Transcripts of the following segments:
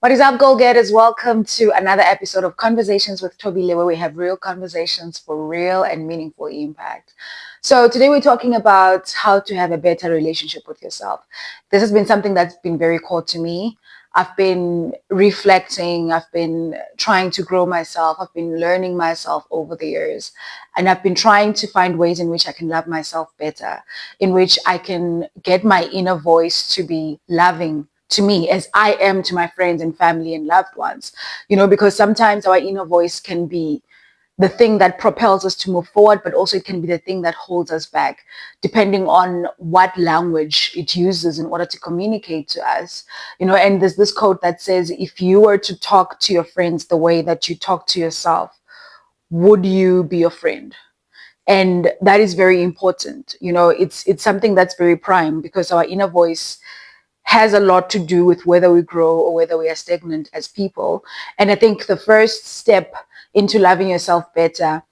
What is up, goal getters? Welcome to another episode of Conversations with Toby Lee, where we have real conversations for real and meaningful impact. So today we're talking about how to have a better relationship with yourself. This has been something that's been very core to me. I've been reflecting, I've been trying to grow myself, I've been learning myself over the years, and I've been trying to find ways in which I can love myself better, in which I can get my inner voice to be loving to me as I am to my friends and family and loved ones. Because sometimes our inner voice can be the thing that propels us to move forward, but also it can be the thing that holds us back, depending on what language it uses in order to communicate to us. And there's this quote that says, if you were to talk to your friends the way that you talk to yourself, would you be your friend? And that is very important. It's something that's very prime, because our inner voice has a lot to do with whether we grow or whether we are stagnant as people. And I think the first step into loving yourself better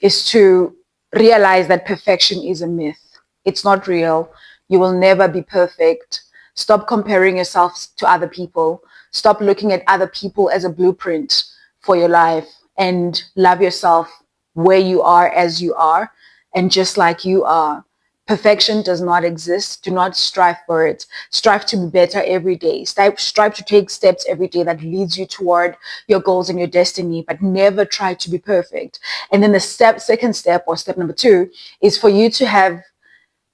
is to realize that perfection is a myth. It's not real. You will never be perfect. Stop comparing yourself to other people. Stop looking at other people as a blueprint for your life, and love yourself where you are, as you are, and just like you are. Perfection does not exist. Do not strive for it. Strive to be better every day. Strive to take steps every day that leads you toward your goals and your destiny, but never try to be perfect. And then the second step, or step number two, is for you to have,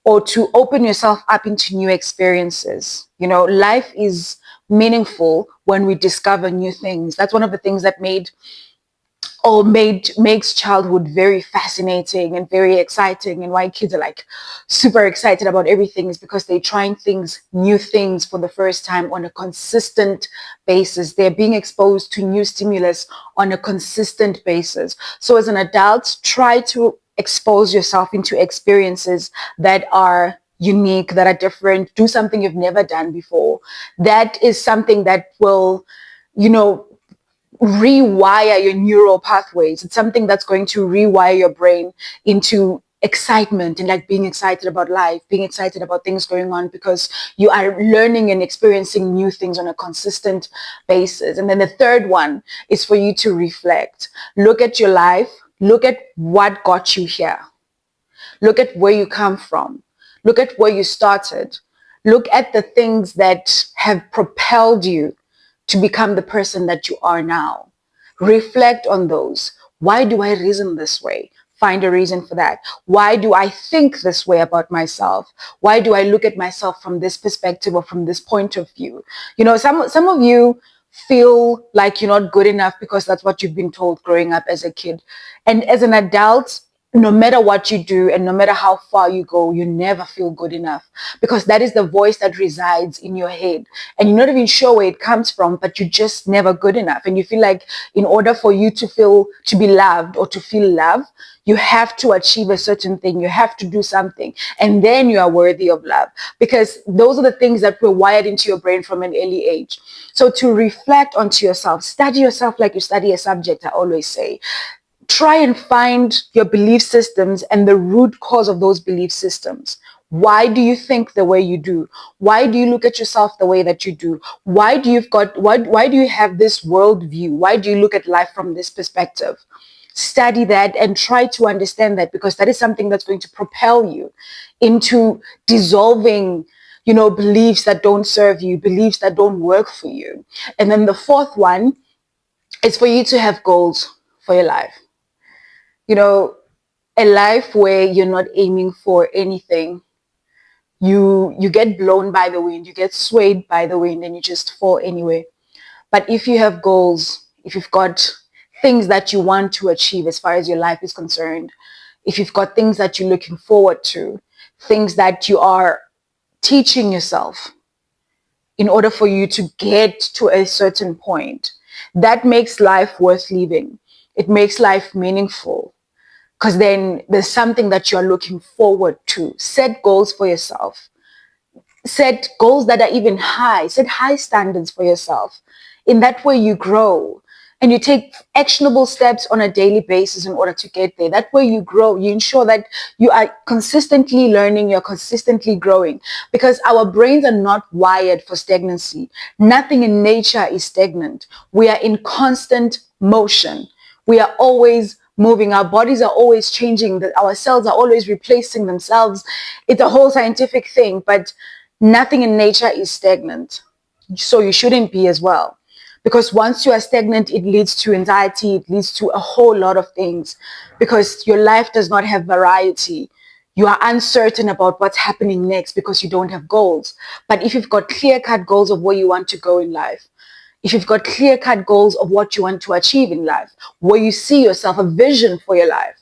or to open yourself up into new experiences. Life is meaningful when we discover new things. That's one of the things that makes childhood very fascinating and very exciting, and why kids are like super excited about everything is because they're trying new things for the first time on a consistent basis. They're being exposed to new stimulus on a consistent basis. So as an adult, try to expose yourself into experiences that are unique, that are different. Do something you've never done before. That is something that will, you know rewire your neural pathways. It's something that's going to rewire your brain into excitement, and like being excited about life, being excited about things going on, because you are learning and experiencing new things on a consistent basis. And then the third one is for you to reflect. Look at your life, look at what got you here, look at where you come from, look at where you started, look at the things that have propelled you to become the person that you are now. Reflect on those. Why do I reason this way? Find a reason for that. Why do I think this way about myself? Why do I look at myself from this perspective or from this point of view? Some of you feel like you're not good enough because that's what you've been told growing up as a kid. And as an adult, no matter what you do and no matter how far you go, you never feel good enough, because that is the voice that resides in your head, and you're not even sure where it comes from, but you're just never good enough. And you feel like in order for you to be loved or to feel love, you have to achieve a certain thing, you have to do something, and then you are worthy of love, because those are the things that were wired into your brain from an early age. So to reflect onto yourself, study yourself like you study a subject, I always say. Try and find your belief systems and the root cause of those belief systems. Why do you think the way you do? Why do you look at yourself the way that you do? Why do you have this world view? Why do you look at life from this perspective? Study that and try to understand that, because that is something that's going to propel you into dissolving beliefs that don't serve you, beliefs that don't work for you. And then the fourth one is for you to have goals for your life. you know, a life where you're not aiming for anything. You get blown by the wind, you get swayed by the wind, and you just fall anyway. But if you have goals, if you've got things that you want to achieve as far as your life is concerned, if you've got things that you're looking forward to, things that you are teaching yourself in order for you to get to a certain point, that makes life worth living. It makes life meaningful, because then there's something that you're looking forward to. Set goals for yourself. Set goals that are even high. Set high standards for yourself. In that way, you grow. and you take actionable steps on a daily basis in order to get there. That way you grow. You ensure that you are consistently learning, you're consistently growing, because our brains are not wired for stagnancy. Nothing in nature is stagnant. We are in constant motion. We are always moving. Our bodies are always changing. Our cells are always replacing themselves. It's a whole scientific thing, but nothing in nature is stagnant. So you shouldn't be as well. Because once you are stagnant, it leads to anxiety, it leads to a whole lot of things, because your life does not have variety. You are uncertain about what's happening next because you don't have goals. But if you've got clear-cut goals of where you want to go in life, if you've got clear-cut goals of what you want to achieve in life, where you see yourself, a vision for your life,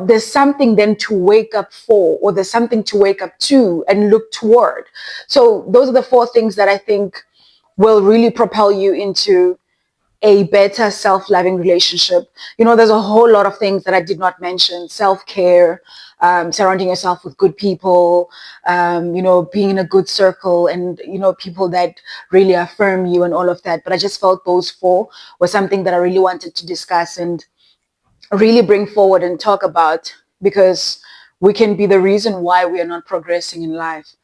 there's something then to wake up for, or there's something to wake up to and look toward. So those are the 4 things that I think will really propel you into a better self-loving relationship. There's a whole lot of things that I did not mention: self-care, surrounding yourself with good people, being in a good circle, and people that really affirm you and all of that. But I just felt those 4 were something that I really wanted to discuss and really bring forward and talk about, because we can be the reason why we are not progressing in life.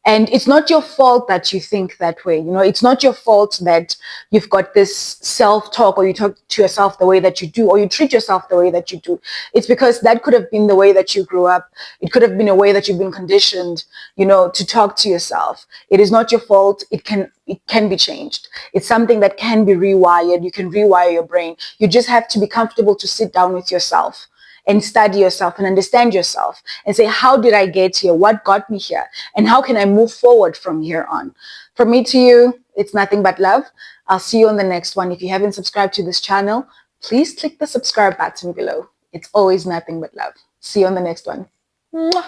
And it's not your fault that you think that way. It's not your fault that you've got this self-talk, or you talk to yourself the way that you do, or you treat yourself the way that you do. It's because that could have been the way that you grew up. It could have been a way that you've been conditioned, to talk to yourself. It is not your fault. It can be changed. It's something that can be rewired. You can rewire your brain. You just have to be comfortable to sit down with yourself and study yourself and understand yourself and say, how did I get here? What got me here? And how can I move forward from here on? From me to you, it's nothing but love. I'll see you on the next one. If you haven't subscribed to this channel, please click the subscribe button below. It's always nothing but love. See you on the next one. Mwah.